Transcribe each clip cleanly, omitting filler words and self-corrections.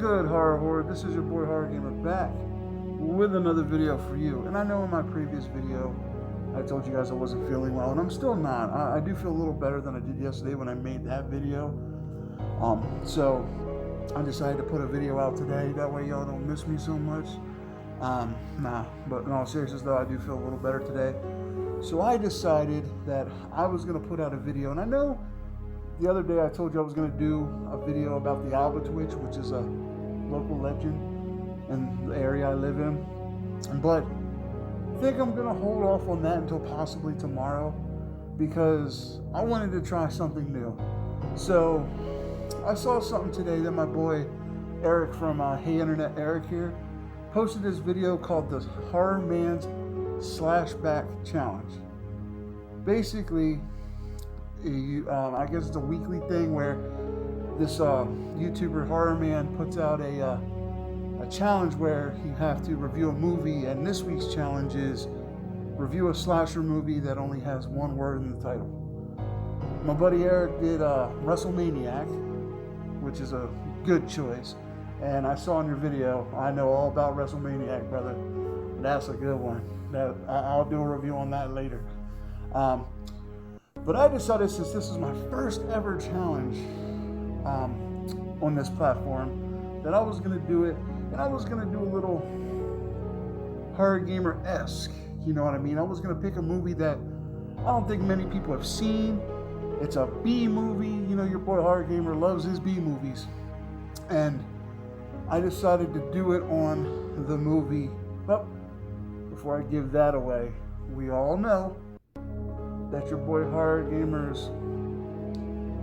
good, Horror? This is your boy Horror Gamer back with another video for you. And I know in my previous video I told you guys I wasn't feeling well, and I'm still not. I do feel a little better than I did yesterday when I made that video. So I decided to put a video out today. That way y'all don't miss me so much. But in all seriousness though, I do feel a little better today. So I decided that I was going to put out a video, and I know the other day I told you I was going to do a video about the Alba Twitch, which is a local legend in the area I live in, but I think I'm going to hold off on that until possibly tomorrow because I wanted to try something new. So I saw something today that my boy Eric from Hey Internet Eric here posted this video called the HORRORmans Slashback Challenge. Basically, I guess it's a weekly thing where this YouTuber HORRORman puts out a challenge where you have to review a movie, and this week's challenge is review a slasher movie that only has one word in the title. My buddy Eric did WrestleManiac, which is a good choice, and I saw in your video, I know all about WrestleManiac, brother. That's a good one. I'll do a review on that later. But I decided, since this is my first ever challenge on this platform, that I was going to do it, and I was going to do a little horror gamer-esque, you know what I mean? I was going to pick a movie that I don't think many people have seen. It's a B movie, you know, your boy Horror Gamer loves his B movies. And I decided to do it on the movie. Well, before I give that away, we all know that your boy Horror Gamer's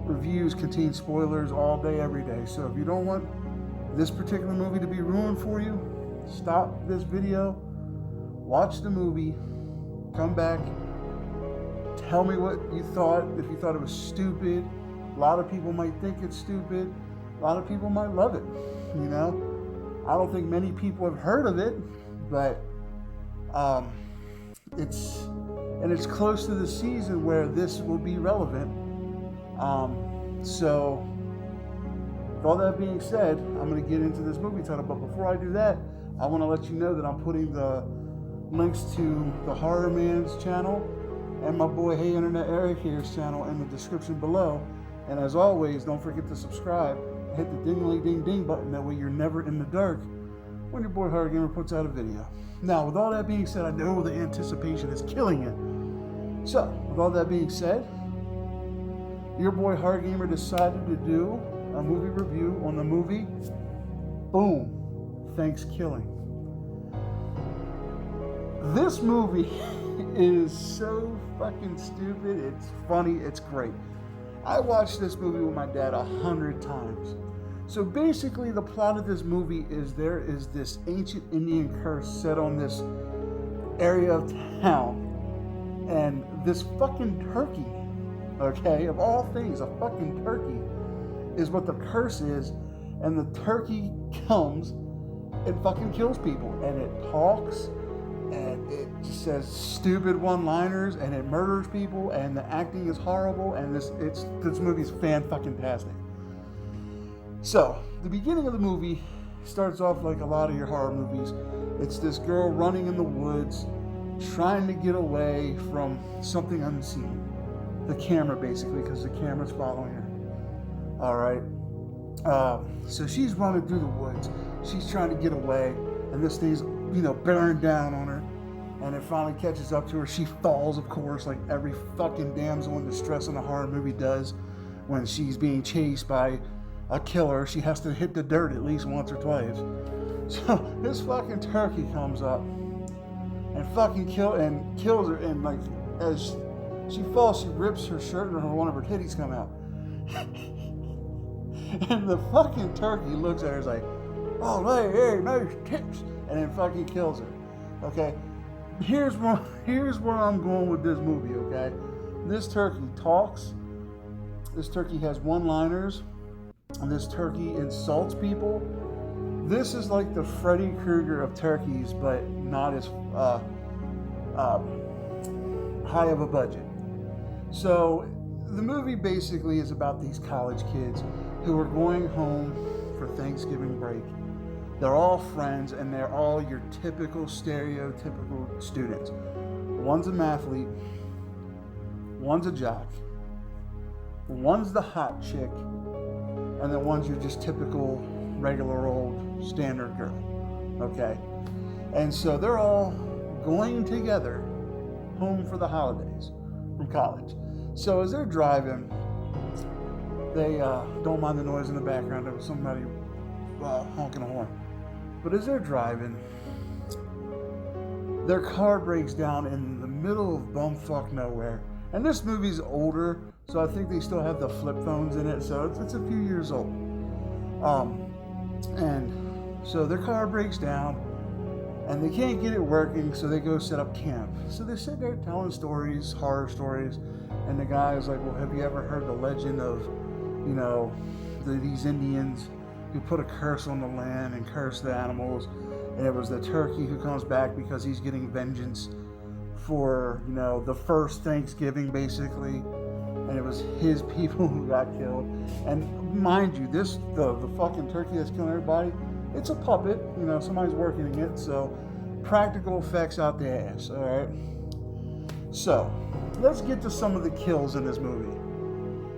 reviews contain spoilers all day, every day. So if you don't want this particular movie to be ruined for you, stop this video, watch the movie, come back, tell me what you thought. If you thought it was stupid, a lot of people might think it's stupid. A lot of people might love it, you know? I don't think many people have heard of it, but it's close to the season where this will be relevant. So with all that being said, I'm going to get into this movie title. But before I do that, I want to let you know that I'm putting the links to the HORRORmans channel and my boy Hey Internet Eric here's channel in the description below. And as always, don't forget to subscribe. Hit the ding-a-ling-ding-ding button. That way you're never in the dark when your boy Horror Gamer puts out a video. Now, with all that being said, I know the anticipation is killing you. So, with all that being said, your boy Horror Gamer decided to do a movie review on the movie, boom, Thankskilling. This movie is so fucking stupid. It's funny. It's great. I watched this movie with my dad 100 times. So basically the plot of this movie is there is this ancient Indian curse set on this area of town. And this fucking turkey, okay, of all things, a fucking turkey is what the curse is. And the turkey comes and fucking kills people. And it talks and it just says stupid one-liners and it murders people, and the acting is horrible, and this movie's fan-fucking-tastic. So, the beginning of the movie starts off like a lot of your horror movies. It's this girl running in the woods, trying to get away from something unseen. The camera, basically, because the camera's following her. Alright. So she's running through the woods. She's trying to get away, and this thing's, you know, bearing down on her. And it finally catches up to her. She falls, of course, like every fucking damsel in distress in a horror movie does when she's being chased by a killer. She has to hit the dirt at least once or twice. So this fucking turkey comes up and fucking kills her. And like as she falls, she rips her shirt and one of her titties come out. And the fucking turkey looks at her and is like, "Oh, hey, nice tits," and then fucking kills her. Okay, here's where I'm going with this movie. Okay, this turkey talks. This turkey has one-liners. And this turkey insults people. This is like the Freddy Krueger of turkeys, but not as high of a budget. So the movie basically is about these college kids who are going home for Thanksgiving break. They're all friends, and they're all your typical stereotypical students. One's a mathlete, one's a jock, one's the hot chick, and then one's your just typical regular old standard girl. Okay? And so they're all going together home for the holidays from college. So as they're driving, they don't mind the noise in the background of somebody honking a horn. But as they're driving, their car breaks down in the middle of bumfuck nowhere. And this movie's older, so I think they still have the flip phones in it, so it's a few years old. And so their car breaks down, and they can't get it working, so they go set up camp. So they sit there telling stories, horror stories, and the guy's like, well, have you ever heard the legend of, these Indians who put a curse on the land and cursed the animals, and it was the turkey who comes back because he's getting vengeance for, the first Thanksgiving, basically, and it was his people who got killed. And mind you, the fucking turkey that's killing everybody, it's a puppet, somebody's working it, so practical effects out the ass, all right? So, let's get to some of the kills in this movie.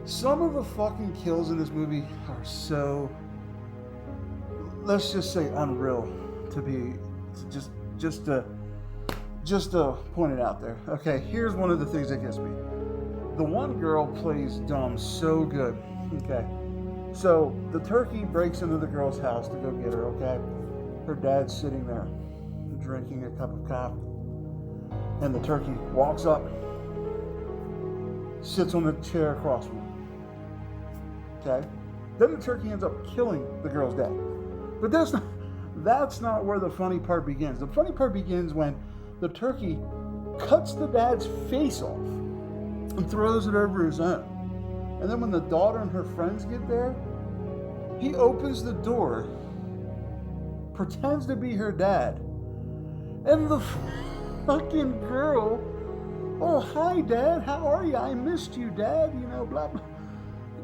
Some of the fucking kills in this movie are so, let's just say, unreal just to point it out there. Okay, here's one of the things that gets me. The one girl plays dumb so good. Okay, so the turkey breaks into the girl's house to go get her. Okay, her dad's sitting there drinking a cup of coffee, and the turkey walks up, sits on the chair across from her. Okay, then the turkey ends up killing the girl's dad. But that's not where the funny part begins. The funny part begins when the turkey cuts the dad's face off and throws it over his own. And then when the daughter and her friends get there, he opens the door, pretends to be her dad, and the fucking girl, oh, hi, Dad, how are you? I missed you, Dad, blah, blah.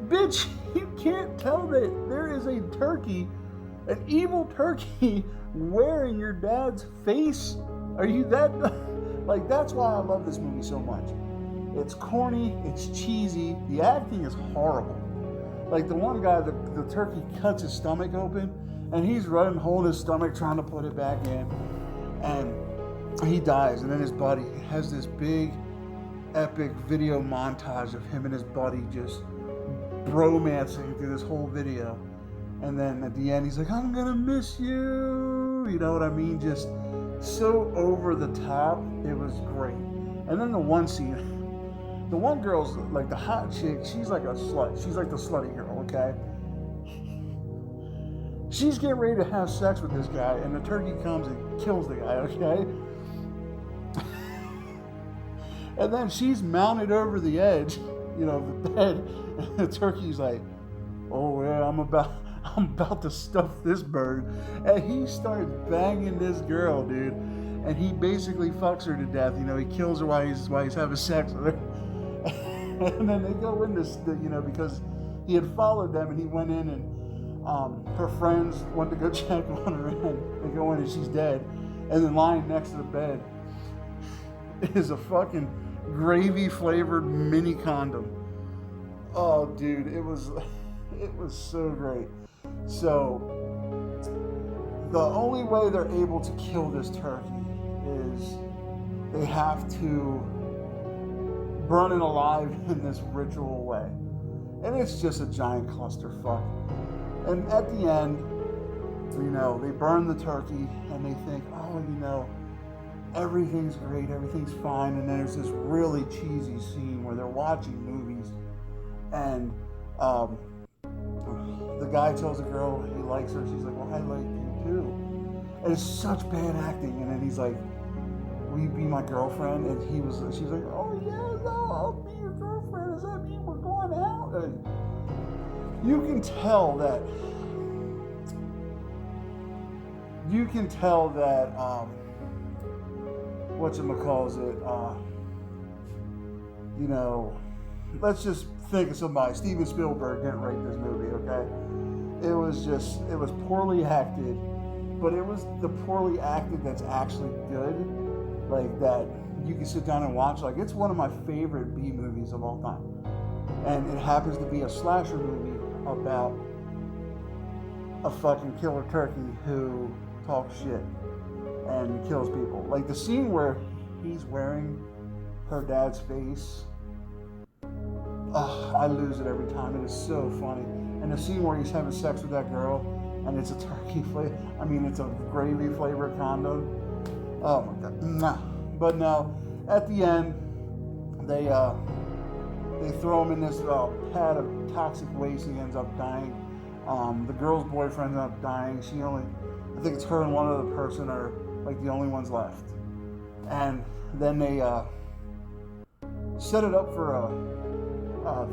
Bitch, you can't tell that there is a turkey, an evil turkey, wearing your dad's face? Are you that... that's why I love this movie so much. It's corny, it's cheesy, the acting is horrible. Like the one guy, the turkey cuts his stomach open, and he's running, holding his stomach, trying to put it back in, and he dies. And then his buddy has this big, epic video montage of him and his buddy just bromancing through this whole video. And then at the end, he's like, I'm gonna miss you. You know what I mean? Just so over the top. It was great. And then the one scene, the one girl's like the hot chick. She's like a slut. She's like the slutty girl, okay? She's getting ready to have sex with this guy, and the turkey comes and kills the guy, okay? And then she's mounted over the edge, of the bed, and the turkey's like, oh yeah, I'm about to stuff this bird. And he starts banging this girl, dude. And he basically fucks her to death. He kills her while he's having sex with her. And then they go in this, because he had followed them, and he went in, and her friends went to go check on her, and they go in and she's dead. And then lying next to the bed is a fucking gravy flavored mini condom. Oh, dude, it was so great. So the only way they're able to kill this turkey is they have to burn it alive in this ritual way. And it's just a giant clusterfuck. And at the end, they burn the turkey and they think, oh, everything's great, everything's fine. And then there's this really cheesy scene where they're watching movies, and the guy tells the girl he likes her. She's like, well, I like you too. And it's such bad acting. And then he's like, will you be my girlfriend? And she's like, oh yeah, no, I'll be your girlfriend. Does that mean we're going out? And you can tell that let's just think of somebody. Steven Spielberg didn't write this movie, okay? It was poorly acted, but it was the poorly acted that's actually good, like that you can sit down and watch. Like, it's one of my favorite B movies of all time, and it happens to be a slasher movie about a fucking killer turkey who talks shit and kills people. Like the scene where he's wearing her dad's face, I lose it every time. It is so funny. And the scene where he's having sex with that girl, and it's a turkey flavor. I mean, it's a gravy flavored condom. Oh my god. Nah. But no, at the end, they throw him in this pad of toxic waste, and he ends up dying. The girl's boyfriend ends up dying. I think it's her and one other person are like the only ones left. And then they set it up for a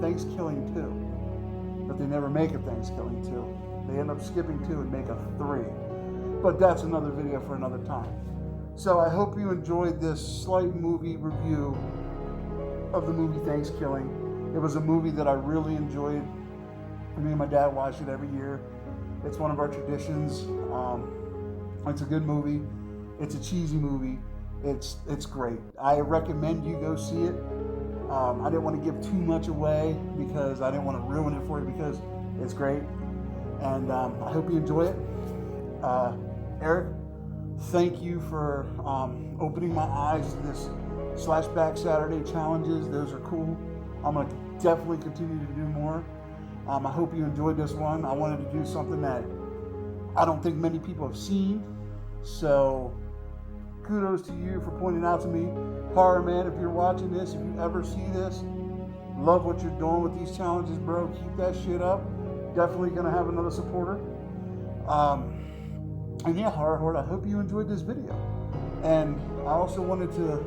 Thankskilling 2, but they never make a Thankskilling 2. They end up skipping 2 and make a 3. But that's another video for another time. So I hope you enjoyed this slight movie review of the movie Thankskilling. It was a movie that I really enjoyed. Me and my dad watch it every year. It's one of our traditions. It's a good movie. It's a cheesy movie. It's great. I recommend you go see it. I didn't want to give too much away because I didn't want to ruin it for you, because it's great. And I hope you enjoy it. Eric, thank you for opening my eyes to this Slashback Saturday challenges. Those are cool. I'm going to definitely continue to do more. I hope you enjoyed this one. I wanted to do something that I don't think many people have seen. So kudos to you for pointing out to me. Horror Man, if you're watching this, if you ever see this, love what you're doing with these challenges, bro. Keep that shit up. Definitely going to have another supporter. And yeah, Horror Horde, I hope you enjoyed this video. And I also wanted to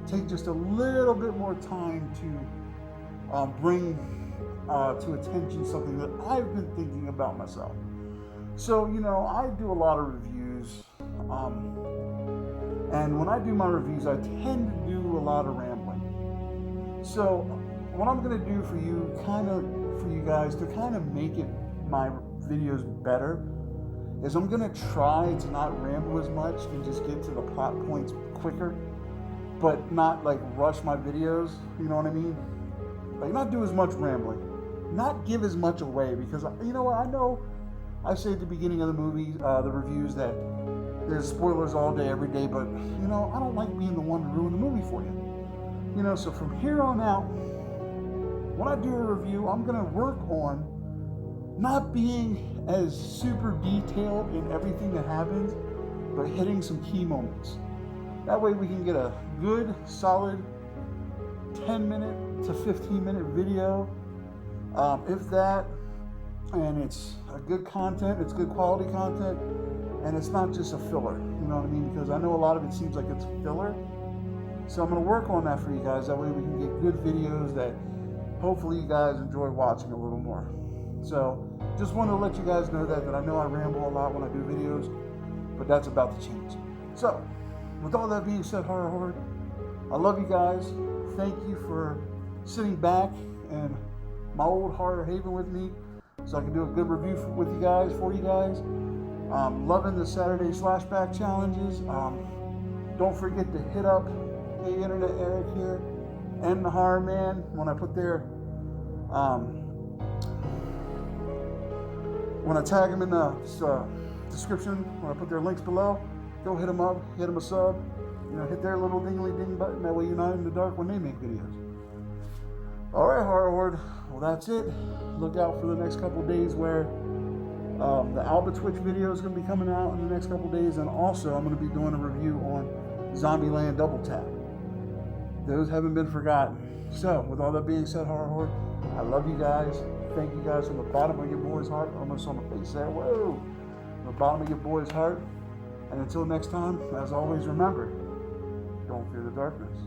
take just a little bit more time to bring to attention something that I've been thinking about myself. So, I do a lot of reviews, and when I do my reviews, I tend to do a lot of rambling. So, what I'm going to do for you guys to kind of make my videos better, is I'm going to try to not ramble as much and just get to the plot points quicker, but not like rush my videos, you know what I mean? Like, not do as much rambling, not give as much away, because you know what, I know I say at the beginning of the movie, the reviews, that there's spoilers all day, every day, but I don't like being the one to ruin the movie for you. So from here on out, when I do a review, I'm going to work on not being as super detailed in everything that happens, but hitting some key moments. That way we can get a good, solid 10-minute to 15-minute video, if that, and it's a good content, it's good quality content, and it's not just a filler, you know what I mean? Because I know a lot of it seems like it's filler. So I'm going to work on that for you guys. That way we can get good videos that hopefully you guys enjoy watching a little more. So just wanted to let you guys know that I know I ramble a lot when I do videos, but that's about to change. So with all that being said, Horror Horde, I love you guys. Thank you for sitting back in my old horror haven with me, so I can do a good review for you guys. Loving the Saturday Slashback challenges. Don't forget to hit up the Internet Eric here and the Horror Man when I put their when I tag them in the description, when I put their links below. Go hit them up, hit them a sub, hit their little ding button. That way you're not in the dark when they make videos. Alright, Horror Horde, well that's it. Look out for the next couple days where the Alba Twitch video is going to be coming out in the next couple days, and also I'm going to be doing a review on Zombieland Double Tap. Those haven't been forgotten. So, with all that being said, Horror Horde, I love you guys. Thank you guys from the bottom of your boy's heart. Almost on my face there. Whoa! From the bottom of your boy's heart. And until next time, as always, remember, don't fear the darkness.